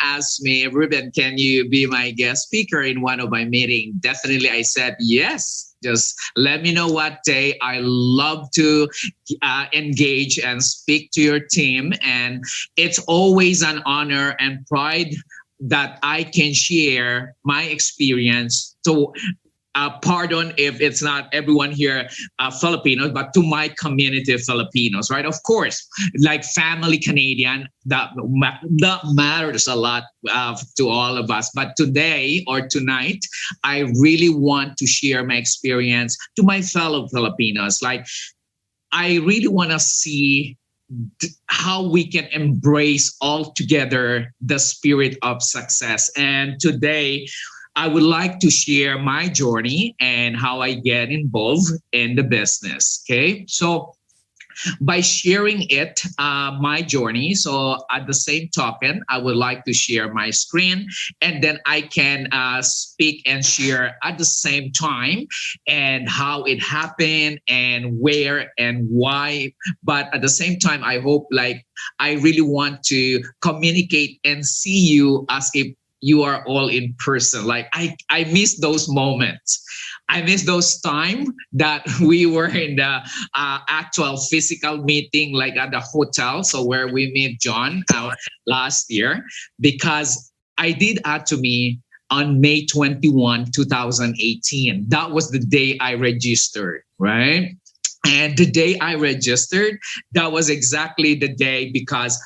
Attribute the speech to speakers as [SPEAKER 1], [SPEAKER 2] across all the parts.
[SPEAKER 1] asked me, Ruben, can you be my guest speaker in one of my meetings? Definitely, I said yes. Just let me know what day. I love to engage and speak to your team. And it's always an honor and pride that I can share my experience to pardon if it's not everyone here Filipinos, but to my community of Filipinos, right? Of course, like family Canadian, that matters a lot to all of us. But today or tonight, I really want to share my experience to my fellow Filipinos. Like, I really want to see how we can embrace all together the spirit of success. And today, I would like to share my journey and how I get involved in the business. Okay. So by sharing it, my journey. So at the same token, I would like to share my screen and then I can speak and share at the same time and how it happened and where and why. But at the same time, I hope like I really want to communicate and see you as if you are all in person. Like I miss those moments. I miss those time that we were in the actual physical meeting, like at the hotel. So where we met John last year, because I did Atomy on May 21, 2018. That was the day I registered, right? And the day I registered, that was exactly the day because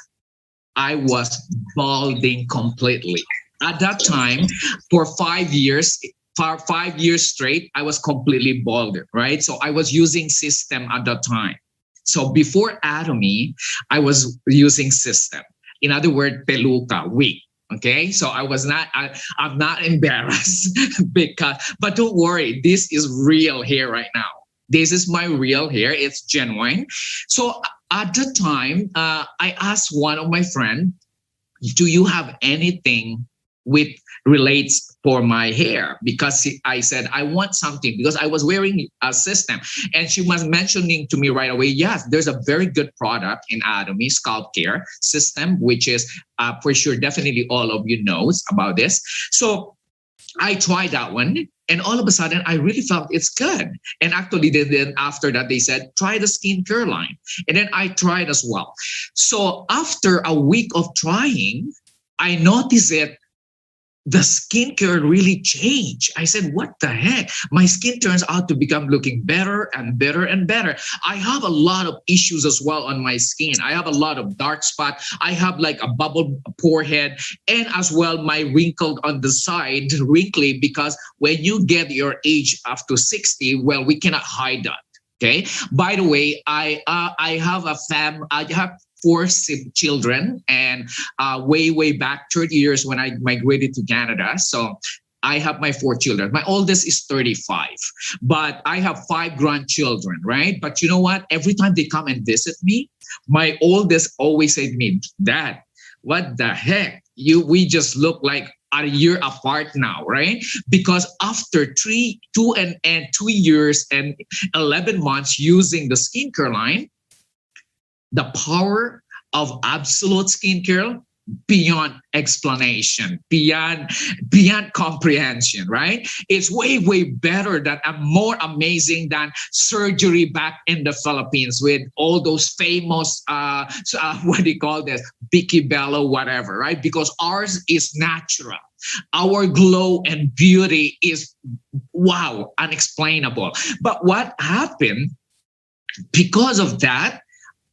[SPEAKER 1] I was balding completely. At that time, for 5 years, for 5 years straight, I was completely balded, right? So I was using system at that time. So before Atomy, I was using system. In other words, peluca, wig. Okay, so I'm not embarrassed because, but don't worry, this is real hair right now. This is my real hair. It's genuine. So at the time, I asked one of my friends, do you have anything with relates for my hair? Because I said I want something because I was wearing a system, and she was mentioning to me right away, yes, there's a very good product in Atomy, scalp care system, which is for sure definitely all of you knows about this. So I tried that one, and all of a sudden I really felt it's good. And actually then after that they said try the skincare line, and then I tried as well. So after a week of trying, I noticed it, the skincare really changed. I said, what the heck? My skin turns out to become looking better and better and better. I have a lot of issues as well on my skin. I have a lot of dark spot. I have like a bubble forehead, and as well my wrinkled on the side, wrinkly, because when you get your age up to 60, well, we cannot hide that. Okay. By the way, I have I have four children, and way back 30 years when I migrated to Canada. So I have my four children. My oldest is 35, but I have five grandchildren, right? But you know what? Every time they come and visit me, my oldest always say to me, Dad, what the heck? We just look like a year apart now, right? Because after 2 years and 11 months using the skincare line, the power of absolute skincare beyond explanation, beyond comprehension, right? It's way better than and more amazing than surgery back in the Philippines with all those famous what do you call this, Vicky Bello, whatever, right? Because ours is natural. Our glow and beauty is wow, unexplainable. But what happened because of that,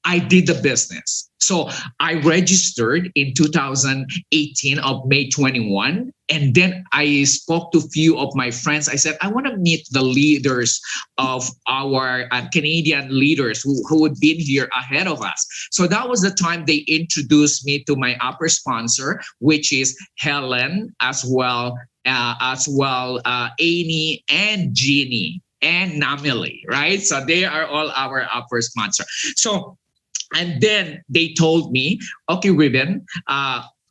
[SPEAKER 1] I did the business. So I registered in 2018 of May 21. And then I spoke to a few of my friends. I said, I want to meet the leaders of our Canadian leaders who had been here ahead of us. So that was the time they introduced me to my upper sponsor, which is Helen, as well, Amy and Jeannie and Namili, right? So they are all our upper sponsor. So and then they told me, okay, Ruben,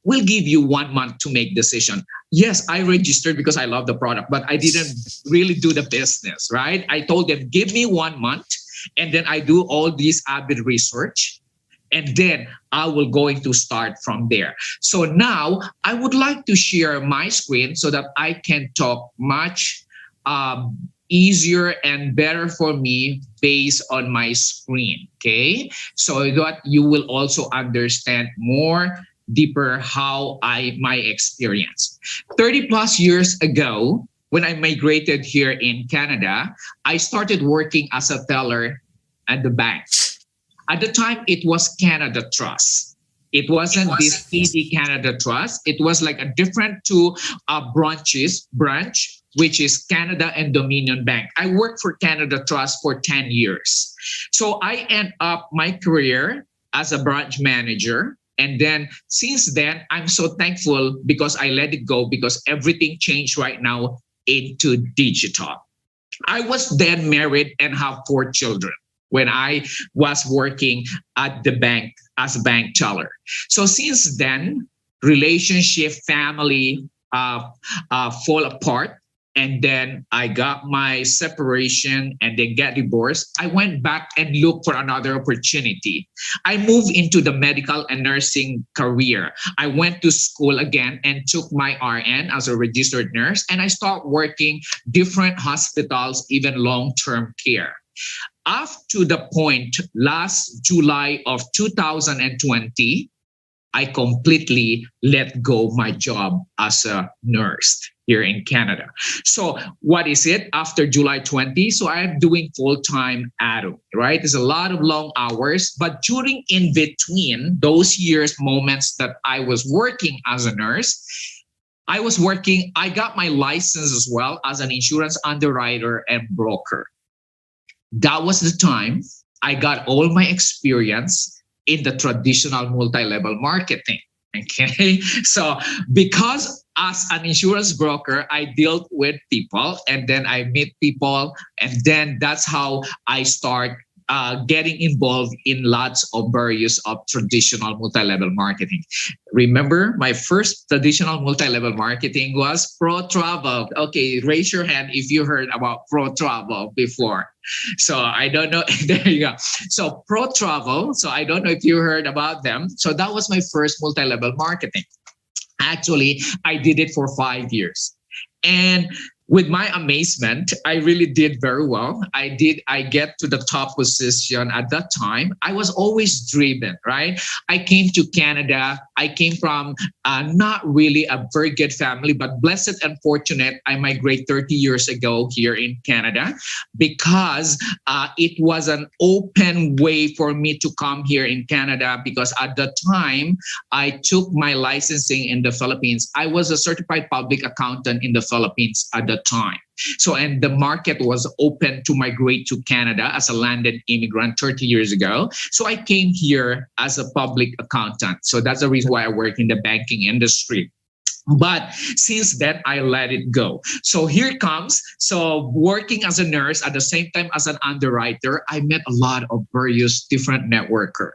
[SPEAKER 1] we'll give you 1 month to make decision. Yes, I registered because I love the product, but I didn't really do the business, right? I told them, give me 1 month, and then I do all these avid research. And then I will going to start from there. So now I would like to share my screen so that I can talk much easier and better for me based on my screen. Okay, so that you will also understand more deeper how my experience. 30 plus years ago, when I migrated here in Canada, I started working as a teller at the bank. At the time, it was Canada Trust. It wasn't this TD Canada Trust. It was like a different two branch, which is Canada and Dominion Bank. I worked for Canada Trust for 10 years. So I end up my career as a branch manager. And then since then, I'm so thankful because I let it go because everything changed right now into digital. I was then married and have 4 children when I was working at the bank as a bank teller. So since then, relationship, family fall apart. And then I got my separation and then get divorced. I went back and looked for another opportunity. I moved into the medical and nursing career. I went to school again and took my RN as a registered nurse. And I started working different hospitals, even long-term care. Up to the point last July of 2020, I completely let go my job as a nurse here in Canada. So what is it after July 20? So I'm doing full-time Atomy, right? There's a lot of long hours, but during in between those years, moments that I was working as a nurse, I got my license as well as an insurance underwriter and broker. That was the time I got all my experience in the traditional multi-level marketing. Okay, so because as an insurance broker, I dealt with people and then I meet people, and then that's how I start getting involved in lots of various of traditional multi-level marketing. Remember, my first traditional multi-level marketing was Pro Travel. Okay, raise your hand if you heard about Pro Travel before. So I don't know. There you go. So Pro Travel. So I don't know if you heard about them. So that was my first multi-level marketing. Actually, I did it for 5 years. And with my amazement, I really did very well. I get to the top position at that time. I was always driven, right? I came to Canada. I came from not really a very good family, but blessed and fortunate. I migrated 30 years ago here in Canada because it was an open way for me to come here in Canada because at the time I took my licensing in the Philippines. I was a certified public accountant in the Philippines at the time. So, and the market was open to migrate to Canada as a landed immigrant 30 years ago. So I came here as a public accountant. So that's the reason why I work in the banking industry. But since then, I let it go. So here comes. So working as a nurse at the same time as an underwriter, I met a lot of various different networkers.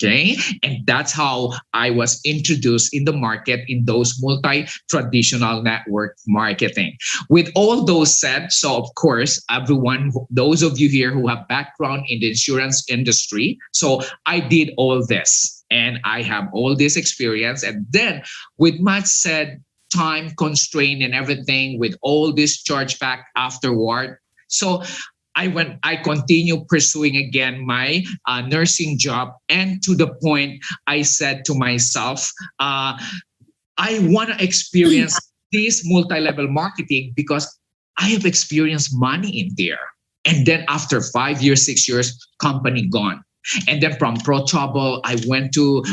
[SPEAKER 1] Okay. And that's how I was introduced in the market in those multi-traditional network marketing. With all those said, so of course, everyone, those of you here who have background in the insurance industry, so I did all this and I have all this experience. And then with much said time constraint and everything with all this chargeback afterward. So I continue pursuing again my nursing job. And to the point, I said to myself, I want to experience this multi-level marketing because I have experienced money in there. And then after 5 years, 6 years, company gone. And then from Pro Travel, I went to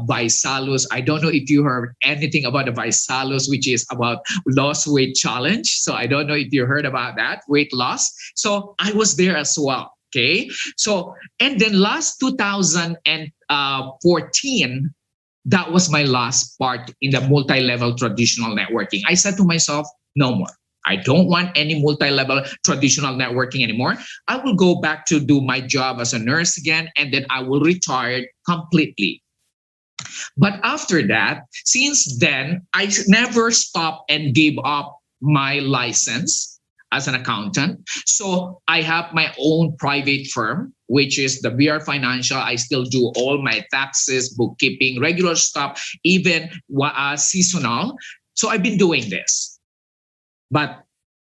[SPEAKER 1] Visalus. I don't know if you heard anything about the Visalus, which is about lost weight challenge. So I don't know if you heard about that, weight loss. So I was there as well. Okay. So, and then last 2014, that was my last part in the multi-level traditional networking. I said to myself, no more. I don't want any multi-level traditional networking anymore. I will go back to do my job as a nurse again, and then I will retire completely. But after that, since then, I never stopped and gave up my license. as an accountant. So I have my own private firm, which is the BR Financial. I still do all my taxes, bookkeeping, regular stuff, even seasonal. So I've been doing this. But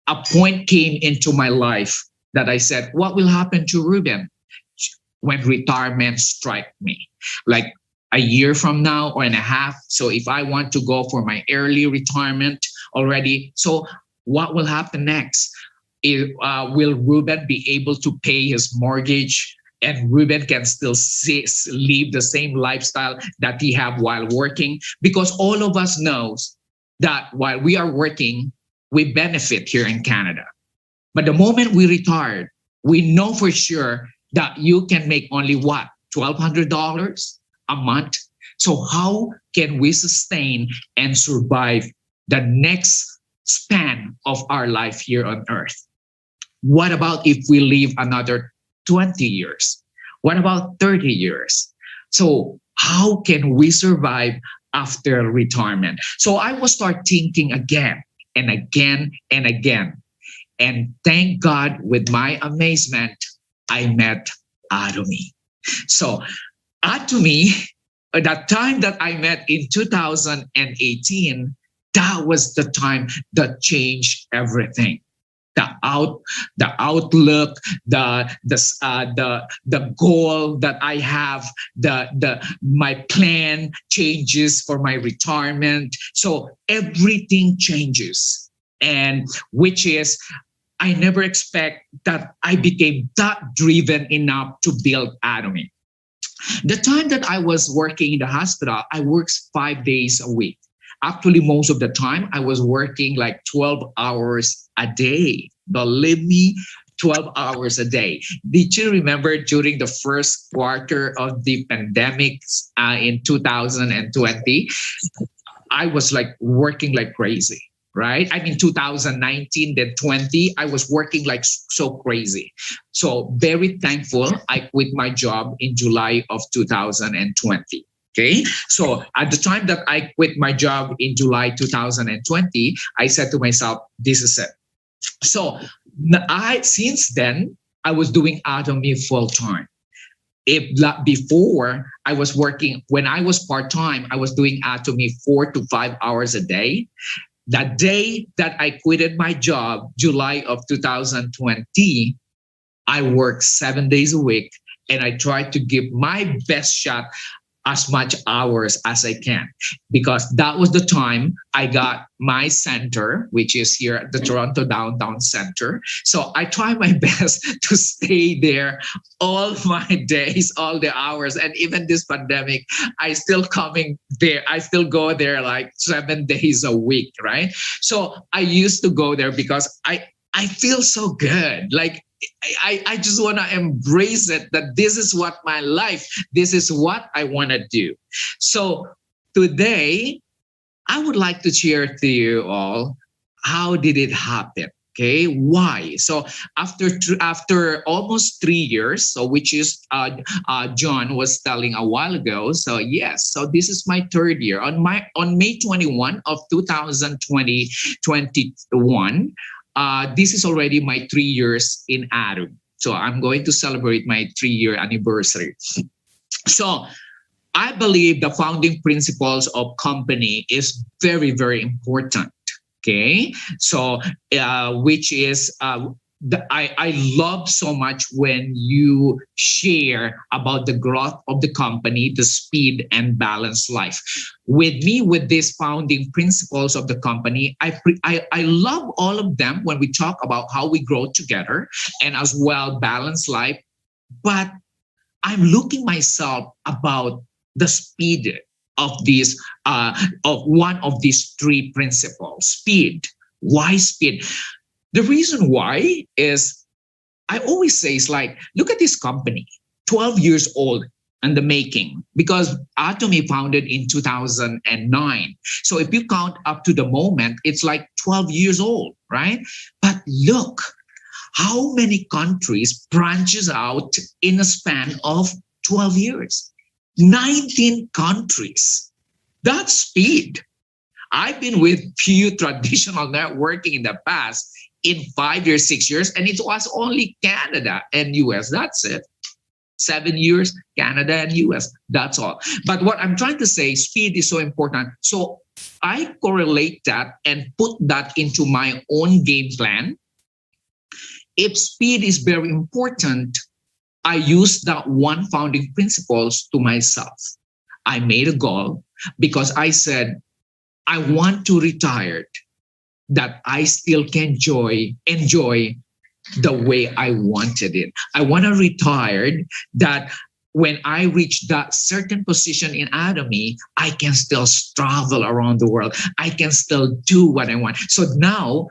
[SPEAKER 1] a point came into my life that I said, what will happen to Ruben when retirement strike me? Like a year from now or and a half. So if I want to go for my early retirement already, so what will happen next? Will Ruben be able to pay his mortgage? And Ruben can still live the same lifestyle that he have while working? Because all of us knows that while we are working, we benefit here in Canada. But the moment we retire, we know for sure that you can make only what? $1,200 a month. So how can we sustain and survive the next span of our life here on earth? What about if we live another 20 years? What about 30 years? So how can we survive after retirement? So I will start thinking again and again and again. And thank God, with my amazement, I met Atomy. So Atomy, that time that I met in 2018, that was the time that changed everything. The outlook, the goal that I have, my plan changes for my retirement. So everything changes, and which is, I never expect that I became that driven enough to build Atomy. The time that I was working in the hospital, I worked 5 days a week. Actually, most of the time, I was working like 12 hours a day. Believe me, 12 hours a day. Did you remember during the first quarter of the pandemic in 2020? I was like working like crazy, right? I mean, 2019, then 20, I was working like so crazy. So very thankful I quit my job in July of 2020. Okay, so at the time that I quit my job in July 2020, I said to myself, this is it. So since then, I was doing Atomy full time. If before I was working, when I was part time, I was doing Atomy 4 to 5 hours a day. That day that I quitted my job, July of 2020, I worked 7 days a week, and I tried to give my best shot as much hours as I can, because that was the time I got my center, which is here at the Toronto Downtown Center. So I try my best to stay there all my days, all the hours. And even this pandemic, I still coming there. I still go there like 7 days a week, right? So I used to go there because I feel so good. Like I just want to embrace it, that this is what my life, this is what I want to do. So today, I would like to share to you all, how did it happen? Okay, why? So after almost 3 years, so which is John was telling a while ago. So yes, so this is my third year. On May 21 of 2021. This is already my 3 years in Atomy. So I'm going to celebrate my 3-year anniversary. So I believe the founding principles of company is very, very important. Okay. So which is I love so much when you share about the growth of the company, the speed and balanced life. With me, with these founding principles of the company, I love all of them when we talk about how we grow together and as well balanced life. But I'm looking myself about the speed of these of one of these three principles. Speed. Why speed? The reason why is, I always say, it's like, look at this company, 12 years old and the making, because Atomy founded in 2009. So if you count up to the moment, it's like 12 years old, right? But look, how many countries branches out in a span of 12 years? 19 countries. That's speed. I've been with few traditional networking in the past. in 5 years, 6 years, and it was only Canada and US. That's it. 7 years, Canada and US. That's all. But what I'm trying to say, speed is so important. So I correlate that and put that into my own game plan. If speed is very important, I use that one founding principles to myself. I made a goal because I said, I want to retire that I still can enjoy the way I wanted it. I want to retire that when I reach that certain position in Atomy, I can still travel around the world. I can still do what I want. So now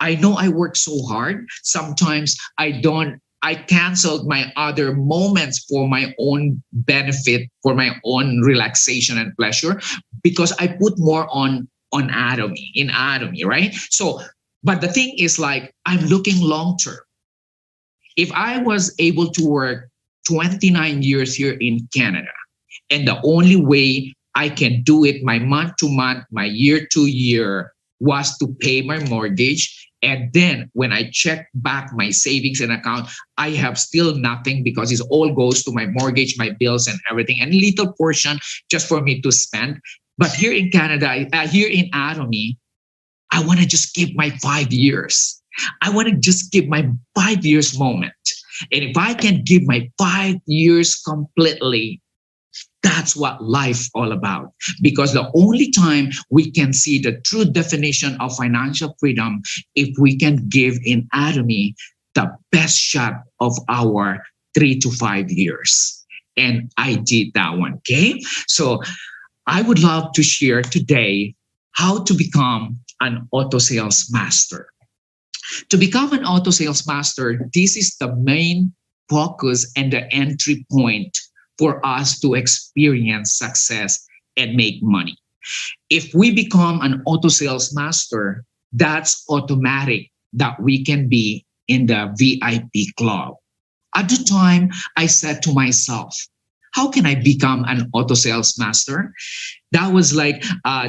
[SPEAKER 1] I know I work so hard. Sometimes I canceled my other moments for my own benefit, for my own relaxation and pleasure, because I put more on Atomy, right? So, but the thing is, like, I'm looking long term. If I was able to work 29 years here in Canada, and the only way I can do it, my month to month, my year to year, was to pay my mortgage. And then when I check back my savings and account, I have still nothing because it all goes to my mortgage, my bills and everything, and little portion just for me to spend. But here in Canada, here in Atomy, I want to just give my 5 years. I want to just give my 5 years moment. And if I can give my 5 years completely, that's what life all about. Because the only time we can see the true definition of financial freedom, if we can give in Atomy the best shot of our 3 to 5 years. And I did that one, okay? So I would love to share today how to become an auto sales master. To become an auto sales master, this is the main focus and the entry point for us to experience success and make money. If we become an auto sales master, that's automatic that we can be in the VIP club. At the time, I said to myself, how can I become an auto sales master? That was like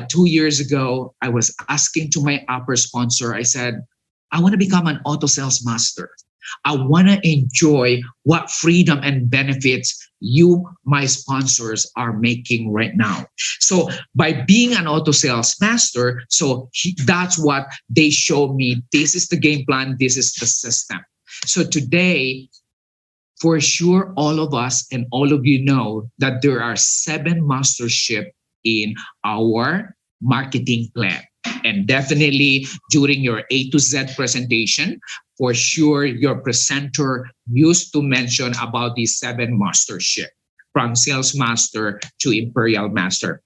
[SPEAKER 1] 2 years ago. I was asking to my upper sponsor, I said, I want to become an auto sales master. I want to enjoy what freedom and benefits you, my sponsors, are making right now. So by being an auto sales master, that's what they showed me. This is the game plan. This is the system. So today, for sure, all of us and all of you know that there are 7 mastership in our marketing plan. And definitely during your A to Z presentation, for sure, your presenter used to mention about these 7 mastership, from sales master to imperial master.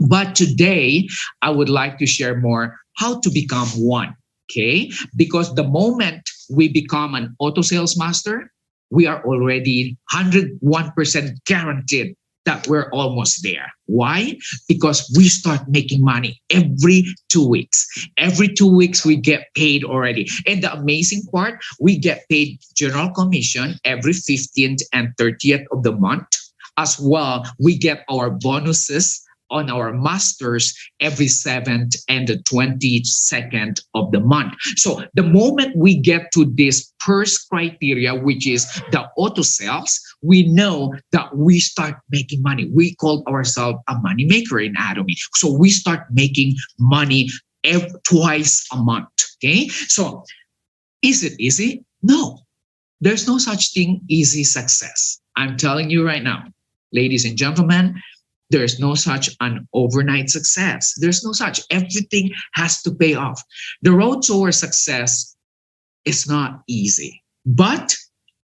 [SPEAKER 1] But today, I would like to share more how to become one, okay? Because the moment we become an auto sales master, we are already 101% guaranteed that we're almost there. Why? Because we start making money every 2 weeks. Every 2 weeks, we get paid already. And the amazing part, we get paid general commission every 15th and 30th of the month. As well, we get our bonuses on our masters every 7th and the 22nd of the month. So the moment we get to this first criteria, which is the auto sales, we know that we start making money. We call ourselves a money maker in Atomy. So we start making money twice a month. Okay. So is it easy? No, there's no such thing easy success. I'm telling you right now, ladies and gentlemen, there's no such an overnight success. There's no such. Everything has to pay off. The road toward success is not easy, but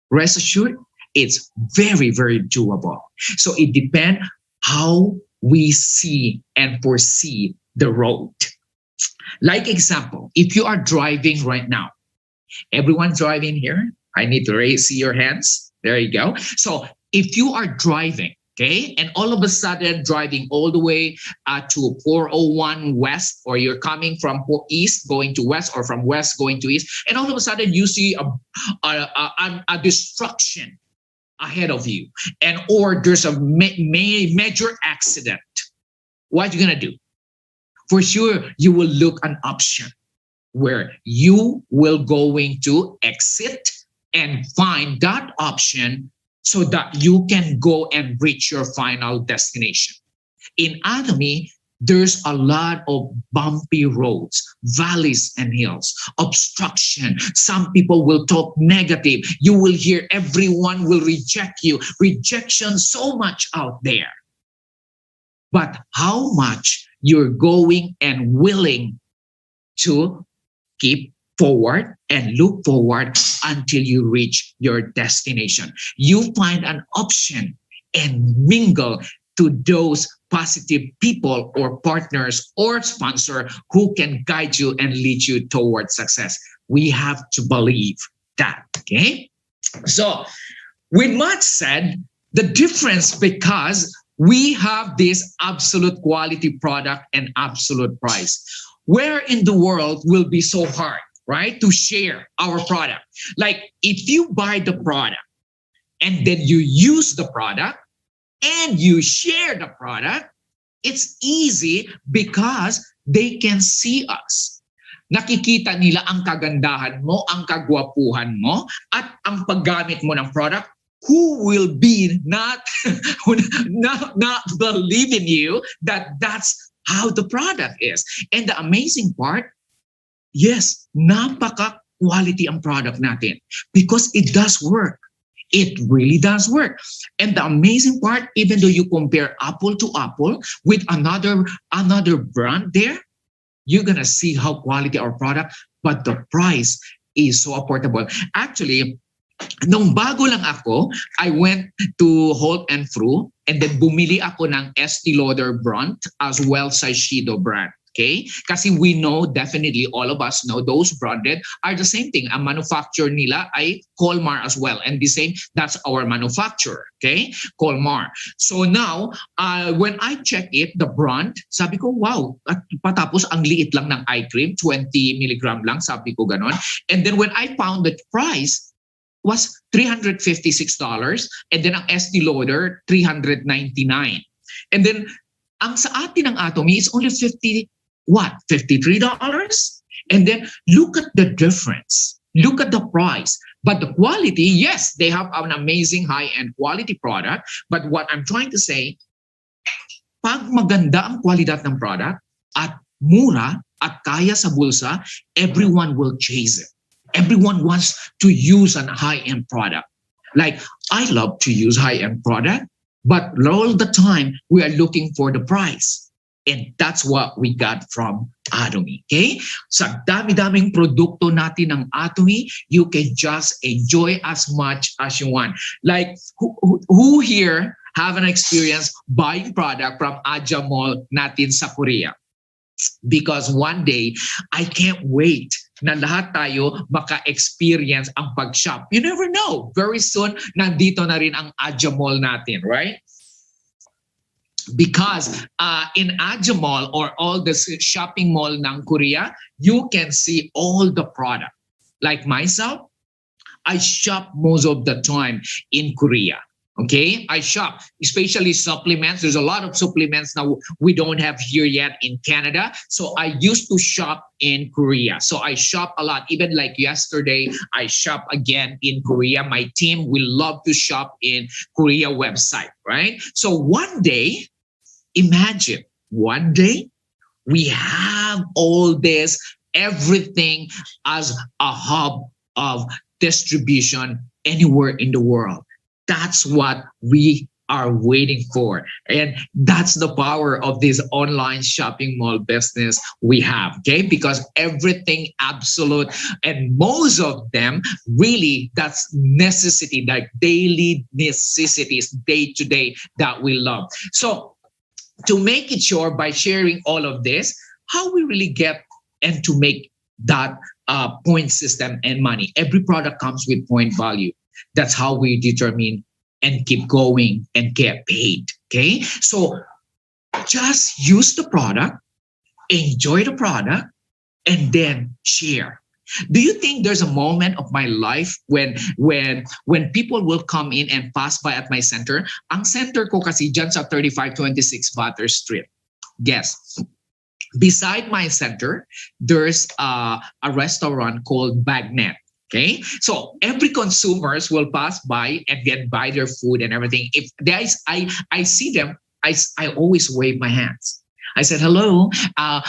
[SPEAKER 1] rest assured, it's very, very doable. So it depends how we see and foresee the road. Like example, if you are driving right now, everyone driving here, I need to see your hands. There you go. So if you are driving, okay, and all of a sudden driving all the way to 401 West, or you're coming from East going to West, or from West going to East, and all of a sudden you see a destruction ahead of you, or there's a major accident. What are you gonna do? For sure, you will look an option. where you will going to exit and find that option so that you can go and reach your final destination. In Atomy, there's a lot of bumpy roads, valleys and hills, obstruction. Some people will talk negative. You will hear everyone will reject you. Rejection so much out there. But how much you're going and willing to keep forward and look forward until you reach your destination. You find an option and mingle to those positive people or partners or sponsor who can guide you and lead you towards success. We have to believe that, okay? So with much said, the difference, because we have this absolute quality product and absolute price. Where in the world will be so hard, right, to share our product? Like if you buy the product and then you use the product and you share the product, it's easy because they can see us. Nakikita nila ang kagandahan mo, ang kagwapuhan mo, at ang paggamit mo ng product. Who will be not believe in you that that's how the product is. And the amazing part, yes, napaka-quality ang product natin because it does work. It really does work. And the amazing part, even though you compare apple to apple with another brand there, you're gonna see how quality our product, but the price is so affordable. Actually, nung bago lang ako, I went to Holt and Fru and then bumili ako ng Estee Lauder brand as well as Shiseido brand. Okay? Kasi we know, definitely all of us know, those branded are the same thing. Ang manufacturer nila ay Colmar as well. And the same, that's our manufacturer. Okay? Colmar. So now, when I check it, the brand, sabi ko, wow, at patapos ang liit lang ng eye cream, 20 milligram lang, sabi ko ganon. And then when I found the price, was $356, and then ang Estee Lauder, $399. And then, ang sa atin ng Atomy is only $53? And then, look at the difference. Look at the price. But the quality, yes, they have an amazing high-end quality product. But what I'm trying to say, pag maganda ang kwalidad ng product at mura at kaya sa bulsa, everyone will chase it. Everyone wants to use a high-end product. Like, I love to use high-end product, but all the time, we are looking for the price. And that's what we got from Atomy, okay? Sa dami-daming produkto natin ng Atomy, you can just enjoy as much as you want. Like, who here have an experience buying product from Aja Mall natin sa Korea? Because one day, I can't wait na lahat tayo maka-experience ang pag-shop. You never know. Very soon, nandito na rin ang Aja Mall natin, right? Because in Aja Mall or all the shopping mall ng Korea, you can see all the product. Like myself, I shop most of the time in Korea. Okay, I shop, especially supplements. There's a lot of supplements now we don't have here yet in Canada. So I used to shop in Korea. So I shop a lot. Even like yesterday, I shop again in Korea. My team will love to shop in Korea website, right? So one day, imagine, one day, we have all this, everything as a hub of distribution anywhere in the world. That's what we are waiting for. And that's the power of this online shopping mall business we have, okay? Because everything absolute and most of them really that's necessity, like daily necessities, day to day that we love. So to make it sure by sharing all of this, how we really get and to make that point system and money. Every product comes with point value. That's how we determine and keep going and get paid. Okay, so just use the product, enjoy the product, and then share. Do you think there's a moment of my life when people will come in and pass by at my center? Ang center ko kasi dyan sa 3526 Butter Street. Guess. Beside my center, there's a restaurant called Bagnet. Okay, so every consumers will pass by and then buy their food and everything. If they, I see them, I always wave my hands. I said, hello. And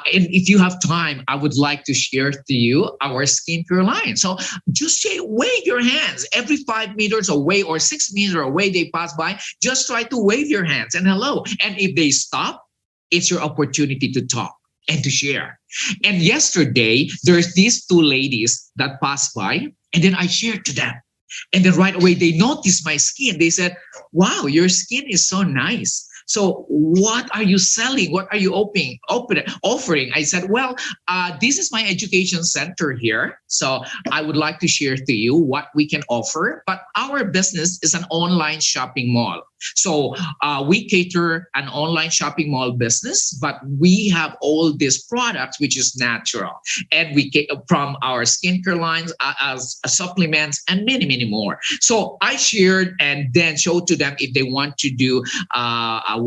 [SPEAKER 1] if you have time, I would like to share to you our skincare line. So just say, wave your hands every 5 meters away or 6 meters away. They pass by. Just try to wave your hands and hello. And if they stop, it's your opportunity to talk and to share. And yesterday, there's these two ladies that passed by, and then I shared to them. And then right away, they noticed my skin. They said, wow, your skin is so nice. So what are you selling? What are you offering? I said, well, this is my education center here. So I would like to share to you what we can offer. But our business is an online shopping mall. So we cater an online shopping mall business, but we have all these products, which is natural. And we get from our skincare lines as supplements and many, many more. So I shared and then showed to them if they want to do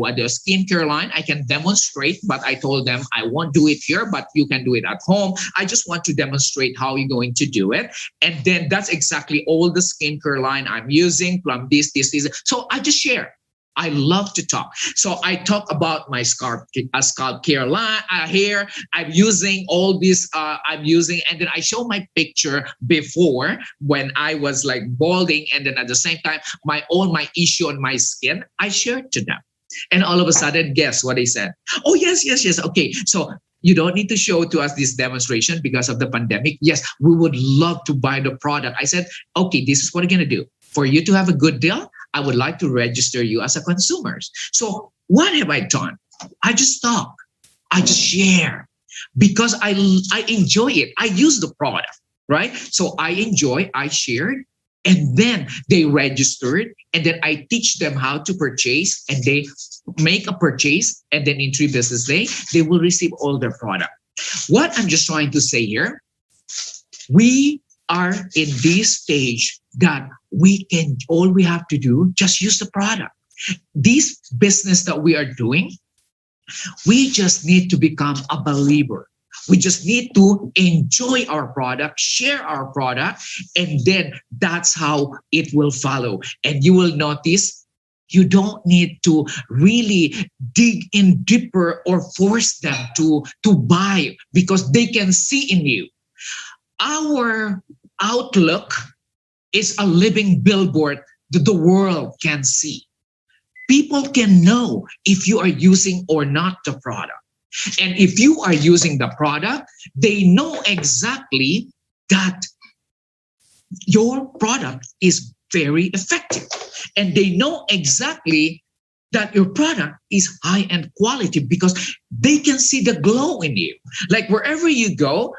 [SPEAKER 1] the skincare line, I can demonstrate, but I told them I won't do it here, but you can do it at home. I just want to demonstrate how you're going to do it. And then that's exactly all the skincare line I'm using from this. So I just share. I love to talk. So I talk about my scalp care line, hair. I'm using all this, and then I show my picture before when I was like balding. And then at the same time, my issue on my skin, I shared to them. And all of a sudden, guess what they said? Oh, yes. Okay. So you don't need to show to us this demonstration because of the pandemic. Yes, we would love to buy the product. I said, okay, this is what we're going to do. For you to have a good deal, I would like to register you as a consumer. So what have I done? I just talk. I just share because I enjoy it. I use the product, right? So I shared, and then they registered, and then I teach them how to purchase, and they make a purchase, and then in 3 business days, they will receive all their product. What I'm just trying to say here, we are in this stage that all we have to do, just use the product. This business that we are doing, we just need to become a believer. We just need to enjoy our product, share our product, and then that's how it will follow. And you will notice you don't need to really dig in deeper or force them to buy because they can see in you. Our outlook is a living billboard that the world can see. People can know if you are using or not the product. And if you are using the product, they know exactly that your product is very effective. And they know exactly that your product is high-end quality because they can see the glow in you. Like wherever you go,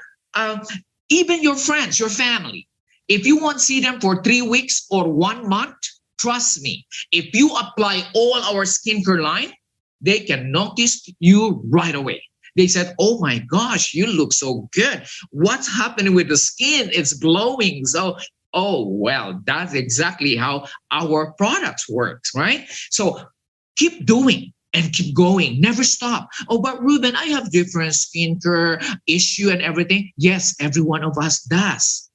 [SPEAKER 1] even your friends, your family, if you want to see them for 3 weeks or 1 month, trust me, if you apply all our skincare line, they can notice you right away. They said, oh my gosh, you look so good. What's happening with the skin? It's glowing. So, oh, well, that's exactly how our products works, right? So keep doing and keep going. Never stop. Oh, but Ruben, I have different skincare issue and everything. Yes, every one of us does.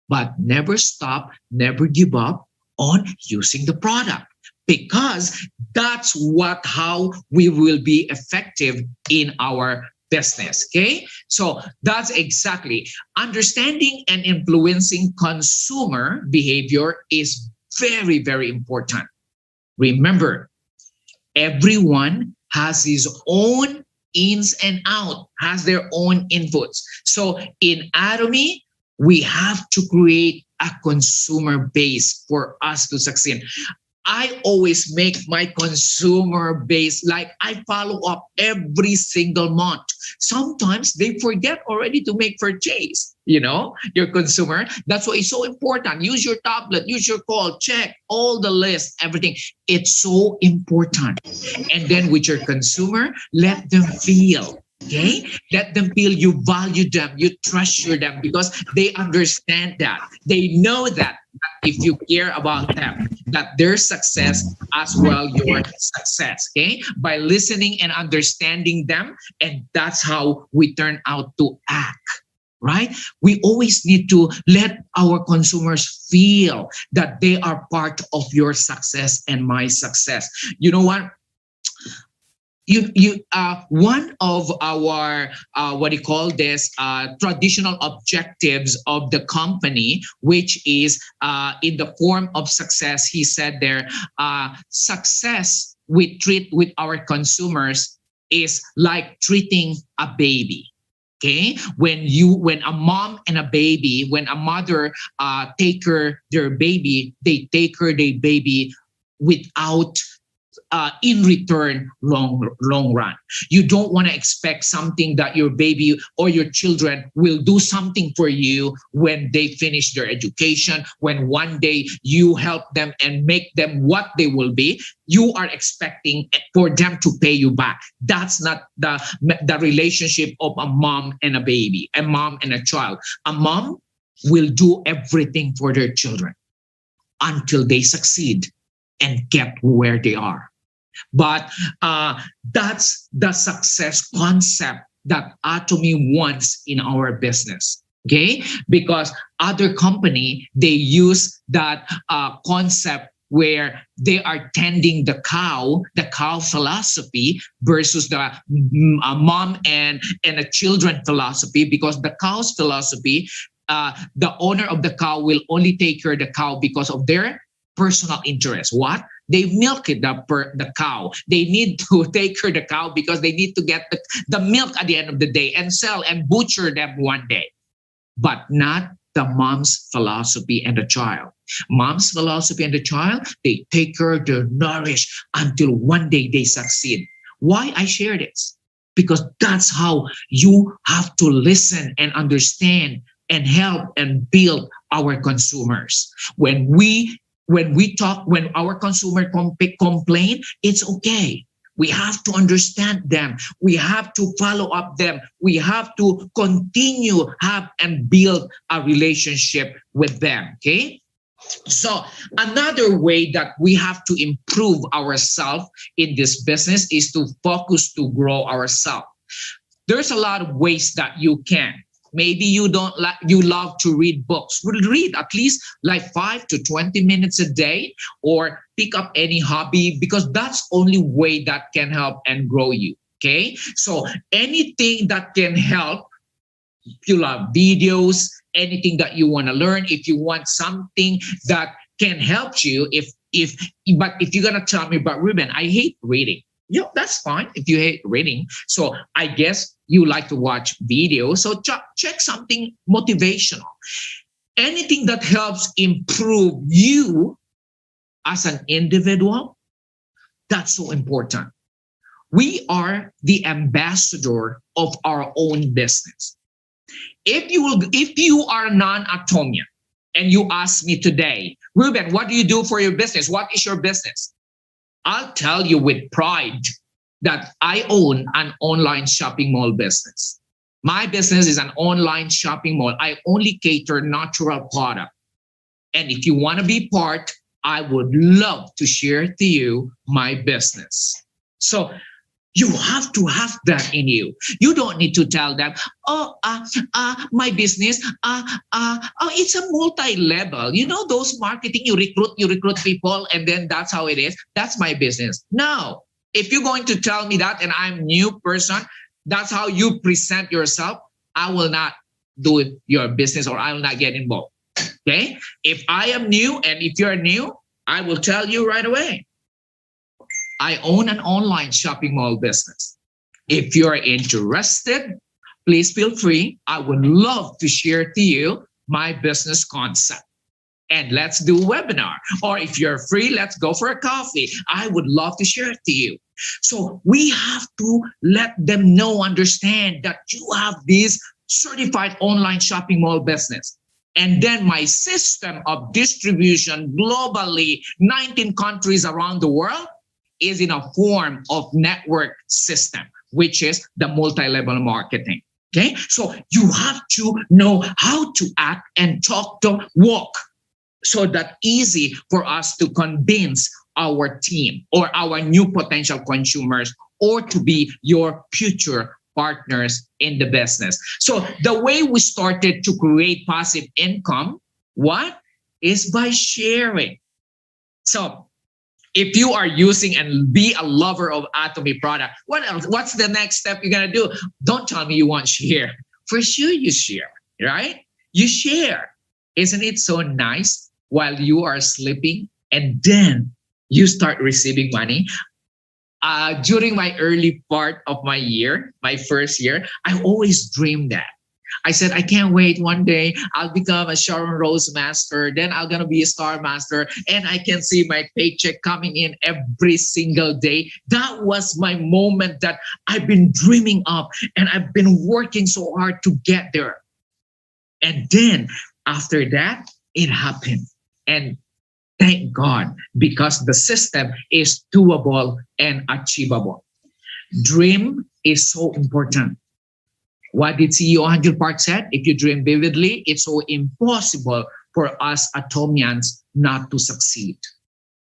[SPEAKER 1] But never stop, never give up on using the product because that's how we will be effective in our business. Okay, so that's exactly understanding and influencing consumer behavior is very, very important. Remember, everyone has his own ins and out, has their own inputs. So in Atomy, we have to create a consumer base for us to succeed. I always make my consumer base like I follow up every single month. Sometimes they forget already to make purchase, your consumer. That's why it's so important. Use your tablet, use your call, check all the list, everything. It's so important. And then with your consumer, let them feel Okay? Let them feel you value them, you treasure them because they understand that. They know that if you care about them, that their success as well your success. Okay? By listening and understanding them, and that's how we turn out to act. Right? We always need to let our consumers feel that they are part of your success and my success. You know what? You one of our what do you call this traditional objectives of the company, which is in the form of success. He said there, success we treat with our consumers is like treating a baby. Okay, when a mom and a baby, when a mother take her their baby, they take her their baby without in return long run. You don't want to expect something that your baby or your children will do something for you when they finish their education, when one day you help them and make them what they will be. You are expecting for them to pay you back. That's not the relationship of a mom and a baby, a mom and a child. A mom will do everything for their children until they succeed and get where they are. But that's the success concept that Atomy wants in our business. Okay, because other company, they use that concept where they are tending the cow philosophy versus the mom and a children philosophy. Because the cow's philosophy, the owner of the cow will only take care of the cow because of their personal interest. What? They milk it, the cow. They need to take care of the cow because they need to get the milk at the end of the day and sell and butcher them one day. But not the mom's philosophy and the child. Mom's philosophy and the child, they take care, they nourish until one day they succeed. Why I share this? Because that's how you have to listen and understand and help and build our consumers. When our consumer complain, it's okay. We have to understand them. We have to follow up them. We have to continue have and build a relationship with them. Okay. So another way that we have to improve ourselves in this business is to focus to grow ourselves. There's a lot of ways that you can. Maybe you love to read books. Read at least like 5 to 20 minutes a day, or pick up any hobby, because that's only way that can help and grow you. Okay. So anything that can help, if you love videos, anything that you want to learn, if you want something that can help you, but if you're gonna tell me about Ruben, I hate reading. That's fine if you hate reading. So I guess you like to watch videos. So check something motivational. Anything that helps improve you as an individual, that's so important. We are the ambassador of our own business. If you are non-Atomian and you ask me today, Ruben, what do you do for your business? What is your business? I'll tell you with pride that I own an online shopping mall business. My business is an online shopping mall. I only cater natural product. And if you want to be part, I would love to share to you my business. So you have to have that in you. You don't need to tell them, my business, it's a multi-level. You know, those marketing, you recruit people, and then that's how it is. That's my business. No, if you're going to tell me that, and I'm a new person, that's how you present yourself, I will not do your business, or I will not get involved. Okay? If I am new, and if you're new, I will tell you right away. I own an online shopping mall business. If you're interested, please feel free. I would love to share to you my business concept. And let's do a webinar. Or if you're free, let's go for a coffee. I would love to share it to you. So we have to let them know, understand that you have this certified online shopping mall business. And then my system of distribution globally, 19 countries around the world, is in a form of network system. which is the multi-level marketing. Okay, so you have to know how to act and talk the walk, so that easy for us to convince our team or our new potential consumers or to be your future partners in the business. So the way we started to create passive income, what is by sharing. So if you are using and be a lover of Atomy product, what else? What's the next step you're gonna do? Don't tell me you won't share. For sure you share, right? You share. Isn't it so nice while you are sleeping and then you start receiving money? During my early part of my year, my first year, I always dreamed that. I said, I can't wait. One day I'll become a Sharon Rose master. Then I'm going to be a star master and I can see my paycheck coming in every single day. That was my moment that I've been dreaming of and I've been working so hard to get there. And then after that, it happened. And thank God, because the system is doable and achievable. Dream is so important. What did CEO Angel Park said? If you dream vividly, it's so impossible for us Atomians not to succeed.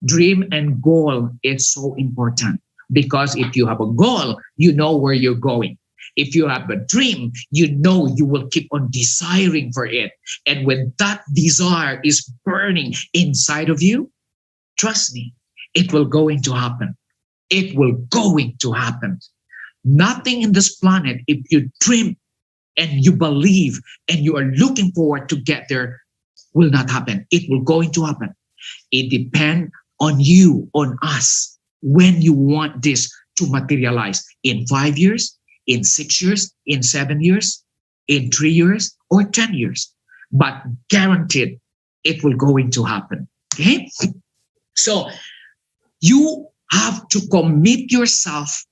[SPEAKER 1] Dream and goal is so important because if you have a goal, you know where you're going. If you have a dream, you know you will keep on desiring for it. And when that desire is burning inside of you, trust me, it will going to happen. It will going to happen. Nothing in this planet, if you dream and you believe and you are looking forward to get there, will not happen. It will going to happen. It depends on you, on us, when you want this to materialize in 5 years, in 6 years, in 7 years, in 3 years, or 10 years. But guaranteed, it will going to happen. Okay? So you have to commit yourself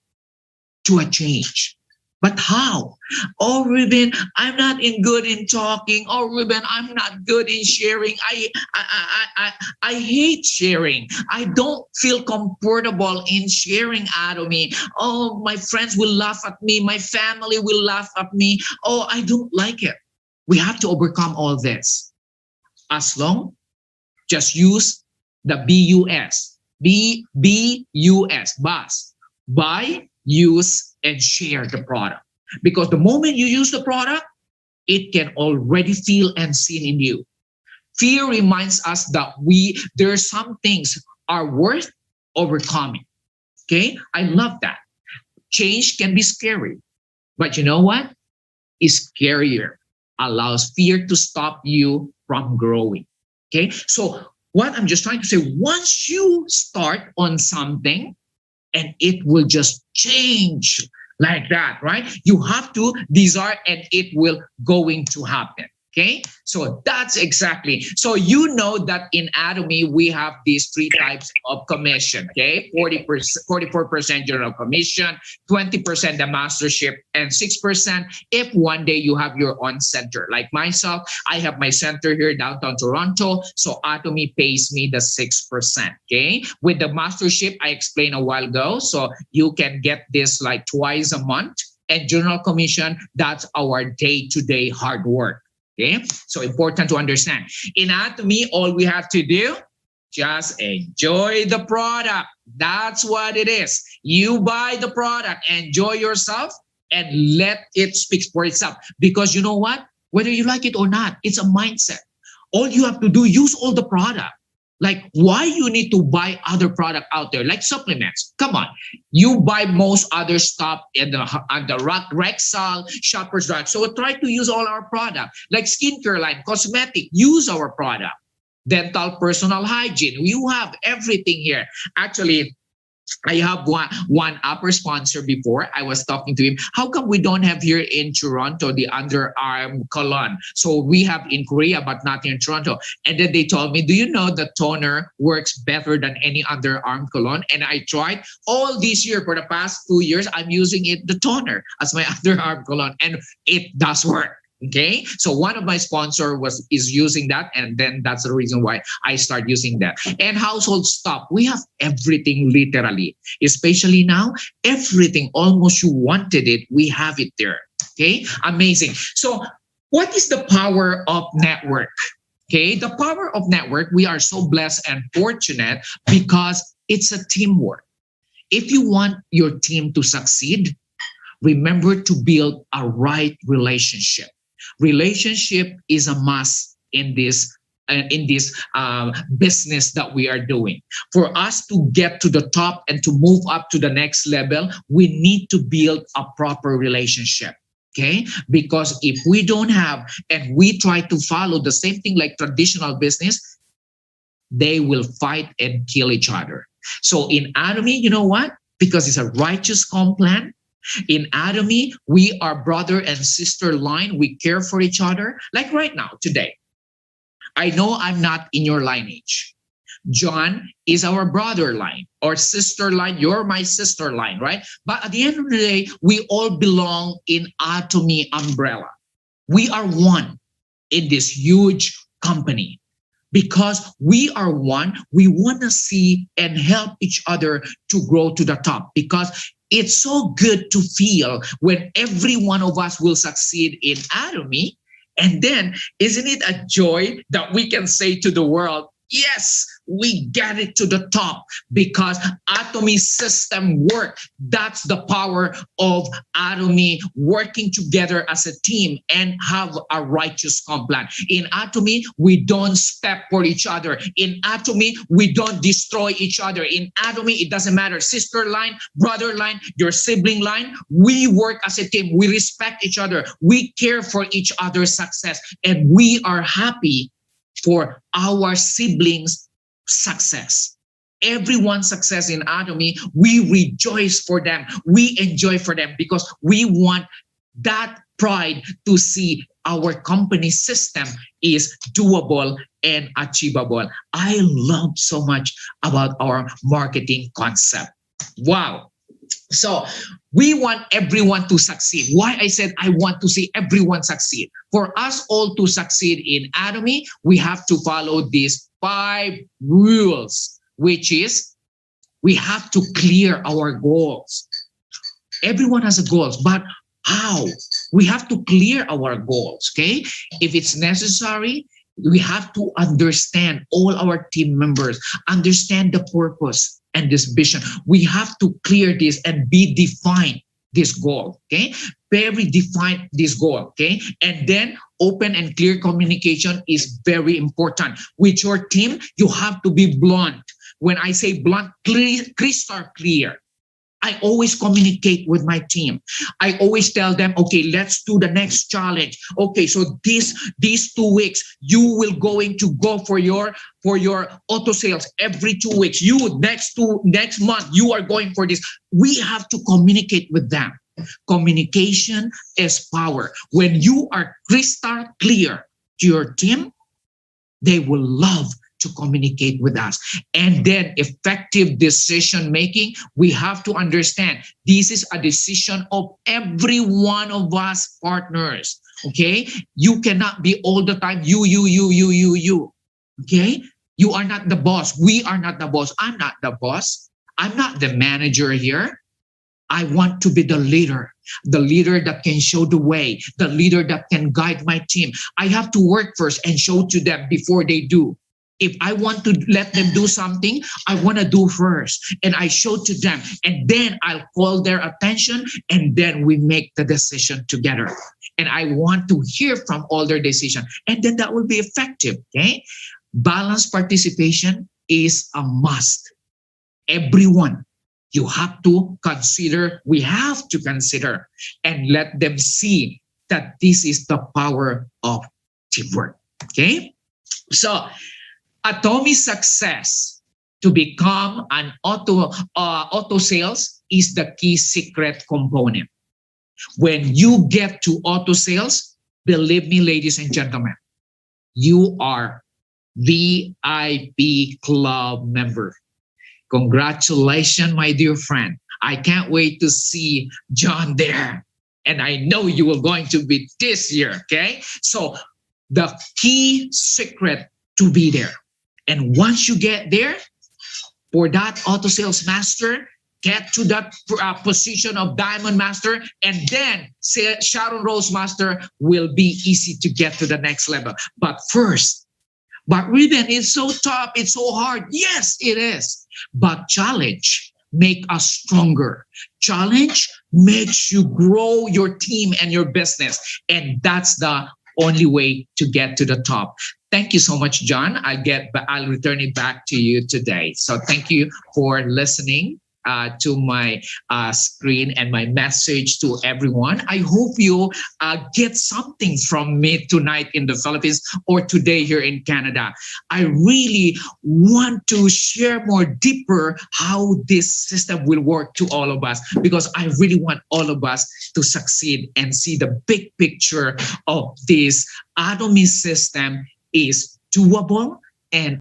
[SPEAKER 1] to a change. But how? Oh, Ruben, I'm not good in talking. Oh, Ruben, I'm not good in sharing. I hate sharing. I don't feel comfortable in sharing, Atomy. Oh, my friends will laugh at me. My family will laugh at me. Oh, I don't like it. We have to overcome all this. As long, just use the BUS. BUS, BUS. Buy, use, and share the product. Because the moment you use the product, it can already feel and seen in you. Fear reminds us that there are some things are worth overcoming. Okay? I love that. Change can be scary. But you know what? It's scarier. Allows fear to stop you from growing. Okay? So what I'm just trying to say, once you start on something, and it will just change like that, right? You have to desire and it will going to happen. Okay, so that's exactly. So you know that in Atomy, we have these three types of commission. Okay, 40%, 44% general commission, 20% the mastership, and 6% if one day you have your own center. Like myself, I have my center here downtown Toronto. So Atomy pays me the 6%. Okay, with the mastership, I explained a while ago. So you can get this like twice a month. And general commission, that's our day-to-day hard work. Okay, so important to understand. In Atomy, all we have to do, just enjoy the product. That's what it is. You buy the product, enjoy yourself, and let it speak for itself. Because you know what? Whether you like it or not, it's a mindset. All you have to do, use all the product. Like, why you need to buy other product out there, like supplements? Come on, you buy most other stuff in the Rexall, Shoppers Drug. So try to use all our product, like skincare line, cosmetic. Use our product. Dental, personal hygiene. You have everything here. Actually, I have one upper sponsor before. I was talking to him. How come we don't have here in Toronto the underarm cologne? So we have in Korea, but not in Toronto. And then they told me, do you know the toner works better than any underarm cologne? And I tried all this year for the past 2 years. I'm using it, the toner, as my underarm cologne, and it does work. Okay, so one of my sponsor is using that, and then that's the reason why I start using that. And household stuff, we have everything literally, especially now, everything almost you wanted it, we have it there. Okay, amazing. So what is the power of network? Okay, the power of network, we are so blessed and fortunate because it's a teamwork. If you want your team to succeed, remember to build a right relationship. Relationship is a must in this business that we are doing. For us to get to the top and to move up to the next level, we need to build a proper relationship. Okay, because if we don't have and we try to follow the same thing like traditional business, they will fight and kill each other. So in Atomy, you know what? Because it's a righteous comp plan. In Atomy, we are brother and sister line. We care for each other. Like right now, today. I know I'm not in your lineage. John is our brother line or sister line. You're my sister line, right? But at the end of the day, we all belong in Atomy umbrella. We are one in this huge company. Because we are one, we want to see and help each other to grow to the top. Because it's so good to feel when every one of us will succeed in Atomy. And then, isn't it a joy that we can say to the world, yes, we get it to the top because Atomy system work. That's the power of Atomy working together as a team and have a righteous comp plan. In Atomy, we don't step for each other. In Atomy, we don't destroy each other. In Atomy, it doesn't matter, sister line, brother line, your sibling line. We work as a team. We respect each other. We care for each other's success. And we are happy for our siblings' success. Everyone's success in Atomy, we rejoice for them. We enjoy for them because we want that pride to see our company system is doable and achievable. I love so much about our marketing concept. Wow. So we want everyone to succeed. Why I said I want to see everyone succeed. For us all to succeed in Atomy, we have to follow these 5 rules, which is we have to clear our goals. Everyone has a goals, but how? We have to clear our goals, okay? If it's necessary, we have to understand all our team members, understand the purpose and this vision. We have to clear this and be defined this goal, okay? Very define this goal, okay? And then open and clear communication is very important. With your team, you have to be blunt. When I say blunt, clear, crystal clear. I always communicate with my team. I always tell them, okay, let's do the next challenge. Okay, so these 2 weeks, you will going to go for your auto sales every 2 weeks. You next month, you are going for this. We have to communicate with them. Communication is power. When you are crystal clear to your team, they will love to communicate with us. And then effective decision making, we have to understand this is a decision of every one of us partners. Okay? You cannot be all the time you. Okay? You are not the boss. We are not the boss. I'm not the boss. I'm not the manager here. I want to be the leader that can show the way, the leader that can guide my team. I have to work first and show to them before they do. If I want to let them do something, I want to do first. And I show to them. And then I'll call their attention. And then we make the decision together. And I want to hear from all their decisions. And then that will be effective. Okay? Balanced participation is a must. Everyone, you have to consider, we have to consider and let them see that this is the power of teamwork. Okay? So, Atomy's success to become an auto sales is the key secret component. When you get to auto sales, believe me, ladies and gentlemen, you are VIP club member. Congratulations, my dear friend. I can't wait to see John there. And I know you will going to be this year. Okay. So the key secret to be there. And once you get there, for that auto sales master, get to that position of diamond master, and then Sharon Rose master will be easy to get to the next level. But first, but Ruben, it's so tough, it's so hard. Yes, it is. But challenge make us stronger. Challenge makes you grow your team and your business. And that's the only way to get to the top. Thank you so much, John. I'll return it back to you today. So thank you for listening to my screen and my message to everyone. I hope you get something from me tonight in the Philippines or today here in Canada. I really want to share more deeper how this system will work to all of us, because I really want all of us to succeed and see the big picture of this Atomy system is doable and